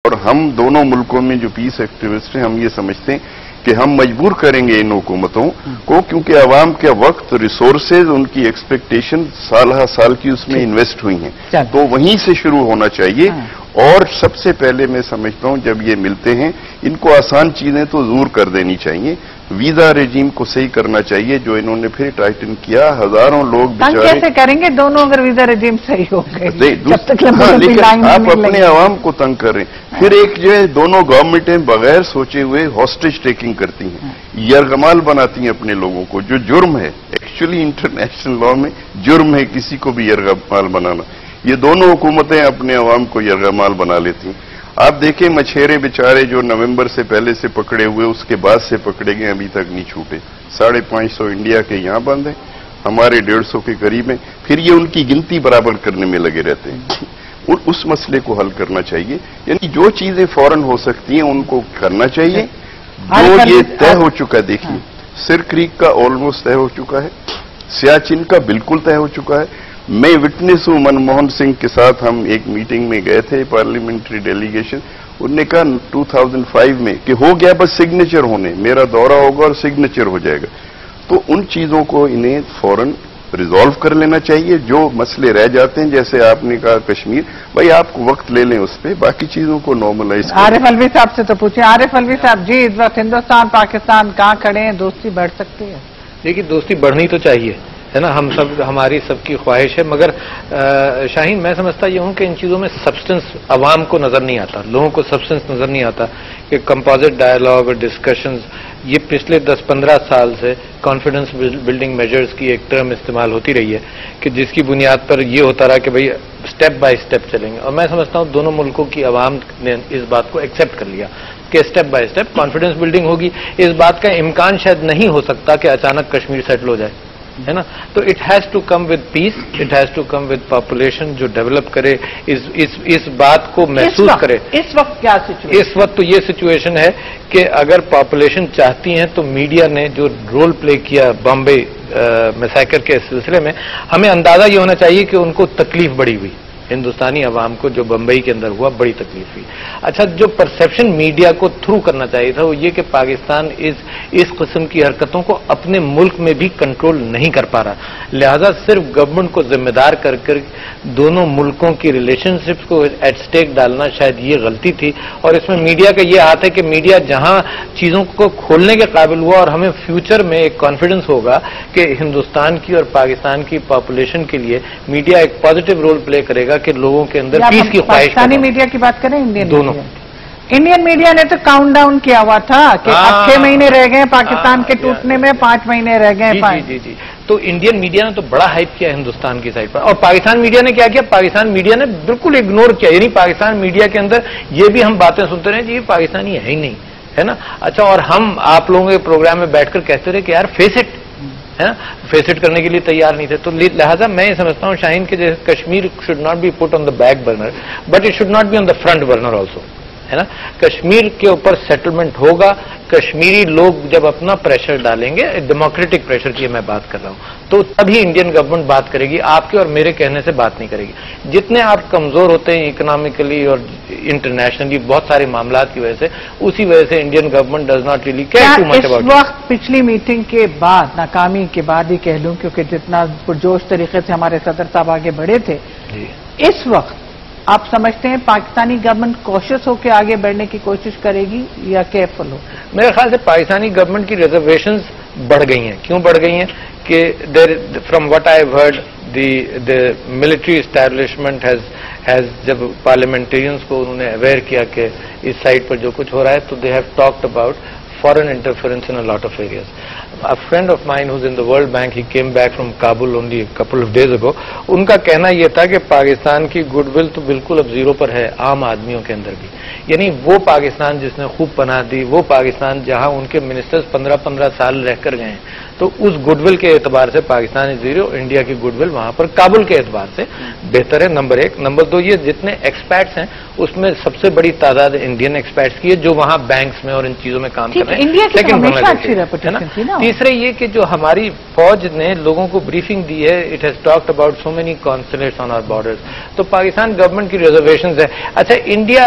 اور ہم دونوں ملکوں میں جو پیس ایکٹیوسٹ ہیں، ہم یہ سمجھتے ہیں کہ ہم مجبور کریں گے ان حکومتوں کو، کیونکہ عوام کا وقت، ریسورسز، ان کی ایکسپیکٹیشن سال ہر سال کی اس میں انویسٹ ہوئی ہیں، تو وہیں سے شروع ہونا چاہیے۔ اور سب سے پہلے میں سمجھتا ہوں جب یہ ملتے ہیں ان کو آسان چیزیں تو دور کر دینی چاہیے، ویزا رجیم کو صحیح کرنا چاہیے جو انہوں نے پھر ٹائٹن کیا، ہزاروں لوگ بیچارے کیسے کریں گے دونوں اگر ویزا رجیم صحیح ہو گئے؟ لیکن آپ اپنے عوام کو تنگ کر رہے ہیں۔ پھر ایک جو ہے دونوں گورنمنٹیں بغیر سوچے ہوئے ہاسٹیج ٹیکنگ کرتی ہیں، یرغمال بناتی ہیں اپنے لوگوں کو، جو جرم ہے ایکچولی انٹرنیشنل لاء میں جرم ہے کسی کو بھی یرغمال بنانا۔ یہ دونوں حکومتیں اپنے عوام کو یرغمال بنا لیتی ہیں۔ آپ دیکھیں مچھیرے بیچارے جو نومبر سے پہلے سے پکڑے ہوئے، اس کے بعد سے پکڑے گئے، ابھی تک نہیں چھوٹے۔ 550 انڈیا کے یہاں بند ہیں، ہمارے 150 کے قریب ہیں، پھر یہ ان کی گنتی برابر کرنے میں لگے رہتے ہیں۔ اور اس مسئلے کو حل کرنا چاہیے، یعنی جو چیزیں فوراً ہو سکتی ہیں ان کو کرنا چاہیے۔ جو یہ طے ہو چکا ہے، دیکھیے سر کریک کا آلموسٹ طے ہو چکا ہے، سیاچن کا بالکل طے ہو چکا ہے۔ میں وٹنس ہوں، منموہن سنگھ کے ساتھ ہم ایک میٹنگ میں گئے تھے، پارلیمنٹری ڈیلیگیشن، انہوں نے کہا 2005 میں کہ ہو گیا، بس سگنیچر ہونے، میرا دورہ ہوگا اور سگنیچر ہو جائے گا۔ تو ان چیزوں کو انہیں فوراً ریزالو کر لینا چاہیے۔ جو مسئلے رہ جاتے ہیں جیسے آپ نے کہا کشمیر، بھائی آپ کو وقت لے لیں اس پہ، باقی چیزوں کو نارملائز کریں۔ عارف الوی صاحب سے تو پوچھیں۔ عارف الوی صاحب جی، اس وقت ہندوستان پاکستان کہاں کھڑے ہیں؟ دوستی بڑھ سکتی ہے؟ دیکھیے دوستی بڑھنی تو چاہیے، ہے نا، ہماری سب کی خواہش ہے، مگر شاہین میں سمجھتا یہ ہوں کہ ان چیزوں میں سبسٹنس عوام کو نظر نہیں آتا، لوگوں کو سبسٹنس نظر نہیں آتا کہ کمپوزٹ ڈائلاگ اور ڈسکشنز، یہ پچھلے 10-15 سال سے کانفیڈنس بلڈنگ میجرز کی ایک ٹرم استعمال ہوتی رہی ہے کہ جس کی بنیاد پر یہ ہوتا رہا کہ بھئی سٹیپ بائی سٹیپ چلیں گے، اور میں سمجھتا ہوں دونوں ملکوں کی عوام نے اس بات کو ایکسیپٹ کر لیا کہ step by step confidence building ہوگی۔ اس بات کا امکان شاید نہیں ہو سکتا کہ اچانک کشمیر سیٹل ہو جائے، ہے نا، تو it has to come with peace, it has to come with population جو ڈیولپ کرے، اس بات کو محسوس کرے۔ اس وقت کیا سچویشن؟ اس وقت تو یہ سچویشن ہے کہ اگر پاپولیشن چاہتی ہیں تو میڈیا نے جو رول پلے کیا بامبے میسیکر کے سلسلے میں، ہمیں اندازہ یہ ہونا چاہیے کہ ان کو تکلیف بڑی ہوئی، ہندوستانی عوام کو جو بمبئی کے اندر ہوا بڑی تکلیف ہوئی۔ اچھا، جو پرسیپشن میڈیا کو تھرو کرنا چاہیے تھا وہ یہ کہ پاکستان اس قسم کی حرکتوں کو اپنے ملک میں بھی کنٹرول نہیں کر پا رہا، لہذا صرف گورنمنٹ کو ذمہ دار کر دونوں ملکوں کی ریلیشن شپس کو ایٹ سٹیک ڈالنا شاید یہ غلطی تھی۔ اور اس میں میڈیا کا یہ ہاتھ ہے کہ میڈیا جہاں چیزوں کو کھولنے کے قابل ہوا اور ہمیں فیوچر میں ایک کانفیڈنس ہوگا کہ ہندوستان کی اور پاکستان کی پاپولیشن کے لیے میڈیا ایک پازیٹو رول پلے کرے گا کہ لوگوں کے اندر پیس کی خواہش۔ پاکستانی میڈیا کی بات کریں، دونوں انڈین میڈیا نے تو کاؤنٹ ڈاؤن کیا ہوا تھا کہ 6 مہینے رہ گئے پاکستان کے ٹوٹنے میں، 5 مہینے رہ گئے۔ جی تو انڈین میڈیا نے تو بڑا ہائپ کیا ہندوستان کی سائڈ پر، اور پاکستان میڈیا نے کیا کیا؟ پاکستان میڈیا نے بالکل اگنور کیا، یعنی پاکستان میڈیا کے اندر یہ بھی ہم باتیں سنتے رہے جی یہ پاکستانی ہے ہی نہیں، ہے نا۔ اچھا، اور ہم آپ لوگوں کے پروگرام میں بیٹھ کر کہتے رہے کہ یار فیس اٹ، فیس اٹ کرنے کے لیے تیار نہیں تھے۔ تو لہٰذا میں یہ سمجھتا ہوں شاہین کہ جیسے Kashmir should not be put on the back burner but it should not be on the front burner also, ہے نا۔ کشمیر کے اوپر سیٹلمنٹ ہوگا، کشمیری لوگ جب اپنا پریشر ڈالیں گے، ڈیموکریٹک پریشر کی میں بات کر رہا ہوں، تو تبھی انڈین گورنمنٹ بات کرے گی، آپ کے اور میرے کہنے سے بات نہیں کرے گی۔ جتنے آپ کمزور ہوتے ہیں اکنامکلی اور انٹرنیشنلی بہت سارے معاملات کی وجہ سے، اسی وجہ سے Indian government does not really care too much about. اس وقت پچھلی میٹنگ کے بعد، ناکامی کے بعد ہی کہہ لوں، کیونکہ جتنا پرجوش طریقے سے ہمارے صدر صاحب آگے بڑھے تھے، اس وقت آپ سمجھتے ہیں پاکستانی گورنمنٹ کوشش ہو کے آگے بڑھنے کی کوشش کرے گی یا کیئرفل ہو؟ میرے خیال سے پاکستانی گورنمنٹ کی ریزرویشنز بڑھ گئی ہیں۔ کیوں بڑھ گئی ہیں؟ کہ from what I have heard the military establishment has جب پارلیمنٹرینز کو انہوں نے اویئر کیا کہ اس سائٹ پر جو کچھ ہو رہا ہے، تو they have talked about foreign interference in a lot of areas. A friend of mine who's in the World Bank, he came back from Kabul only a couple of days ago. ان کا کہنا یہ تھا کہ پاکستان کی good will تو بالکل اب zero پر ہے عام آدمیوں کے اندر بھی، یعنی وہ پاکستان جس نے خوب پناہ دی، وہ پاکستان جہاں ان کے منسٹرز 15 سال رہ کر گئے ہیں، تو اس گڈ ول کے اعتبار سے پاکستان زیرو، انڈیا کی گڈ ول وہاں پر کابل کے اعتبار سے بہتر ہے، نمبر 1۔ نمبر 2، یہ جتنے ایکسپیٹس ہیں اس میں سب سے بڑی تعداد انڈین ایکسپیٹس کی ہے جو وہاں بینکس میں اور ان چیزوں میں کام کر رہے ہیں، لیکن تیسرے یہ کہ جو ہماری فوج نے لوگوں کو بریفنگ دی ہے، it has talked about so many consulates on our borders, تو پاکستان گورنمنٹ کی ریزرویشنز ہے۔ اچھا، انڈیا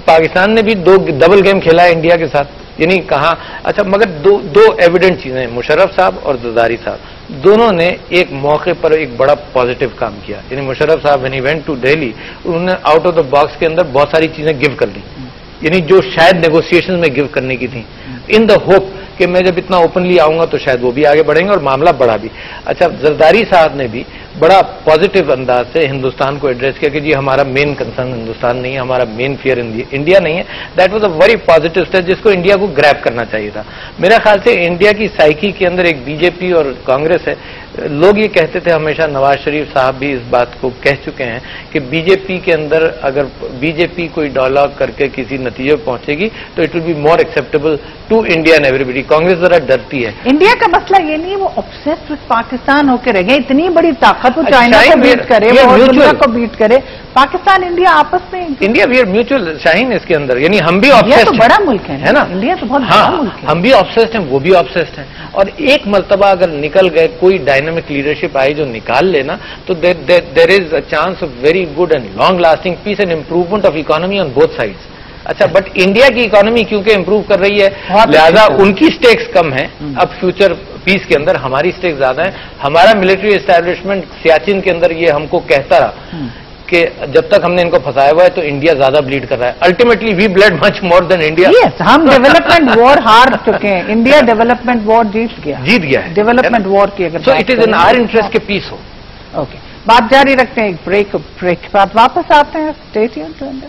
پاکستان نے بھی ڈبل گیم کھیلا ہے انڈیا کے ساتھ، یعنی کہاں اچھا، مگر دو ایویڈنٹ چیزیں ہیں، مشرف صاحب اور زرداری صاحب دونوں نے ایک موقع پر ایک بڑا پازیٹیو کام کیا. یعنی مشرف صاحب when he went to Delhi انہوں نے آؤٹ آف دا باکس کے اندر بہت ساری چیزیں گیو کر دی، یعنی جو شاید نیگوسیشن میں گیو کرنے کی تھیں، ان دا ہوپ کہ میں جب اتنا اوپنلی آؤں گا تو شاید وہ بھی آگے بڑھیں گے اور معاملہ بڑھا بھی. اچھا، زرداری صاحب نے بھی بڑا پازیٹیو انداز سے ہندوستان کو ایڈریس کیا کہ جی ہمارا مین کنسرن ہندوستان نہیں ہے، ہمارا مین فیئر انڈیا نہیں ہے. That was a very positive step جس کو انڈیا کو گریب کرنا چاہیے تھا. میرا خیال سے انڈیا کی سائیکی کے اندر ایک بی جے پی اور کانگریس ہے. لوگ یہ کہتے تھے ہمیشہ، نواز شریف صاحب بھی اس بات کو کہہ چکے ہیں کہ بی جے پی کے اندر اگر بی جے پی کوئی ڈائلاگ کر کے کسی نتیجے پہ پہنچے گی تو it will be more acceptable to India and everybody. Congress ذرا ڈرتی ہے. انڈیا کا مسئلہ یہ نہیں وہ obsessed with پاکستان ہو کے رہ گئے، اتنی بڑی طاقت وہ چائنا کو بیٹ کرے، وہ دنیا کو بیٹ کرے. پاکستان انڈیا آپس میں انڈیا وی آر میوچل شاہین اس کے اندر، یعنی ہم بھی انڈیا تو بڑا ملک ہے نا، انڈیا تو بہت بڑا ملک ہے. ہم بھی آبسیسڈ ہیں، وہ بھی آبسیسڈ ہیں. اور ایک مرتبہ اگر نکل گئے، کوئی ڈائنامک لیڈرشپ آئی جو نکال لینا، تو there is a chance of very good and long lasting peace and improvement of economy on both sides. اچھا، بٹ انڈیا کی اکانومی کیونکہ امپروو کر رہی ہے لہذا ان کی سٹیکس کم ہیں. اب فیوچر پیس کے اندر ہماری سٹیکس زیادہ ہیں. ہمارا ملٹری اسٹیبلشمنٹ سیاچن کے اندر یہ ہم کو کہتا رہا کہ جب تک ہم نے ان کو پھنسایا ہوا ہے تو انڈیا زیادہ بلیڈ کر رہا ہے. Ultimately we bleed much more than India. ہم ڈیولپمنٹ وار ہار چکے ہیں، انڈیا ڈیولپمنٹ وار جیت گیا ہے. ڈیولپمنٹ وار کی اگر so it is in our interest کہ پیس ہو. اوکے، بات جاری رکھتے ہیں، ایک بریک کے بعد واپس آتے ہیں. Stay tuned to India.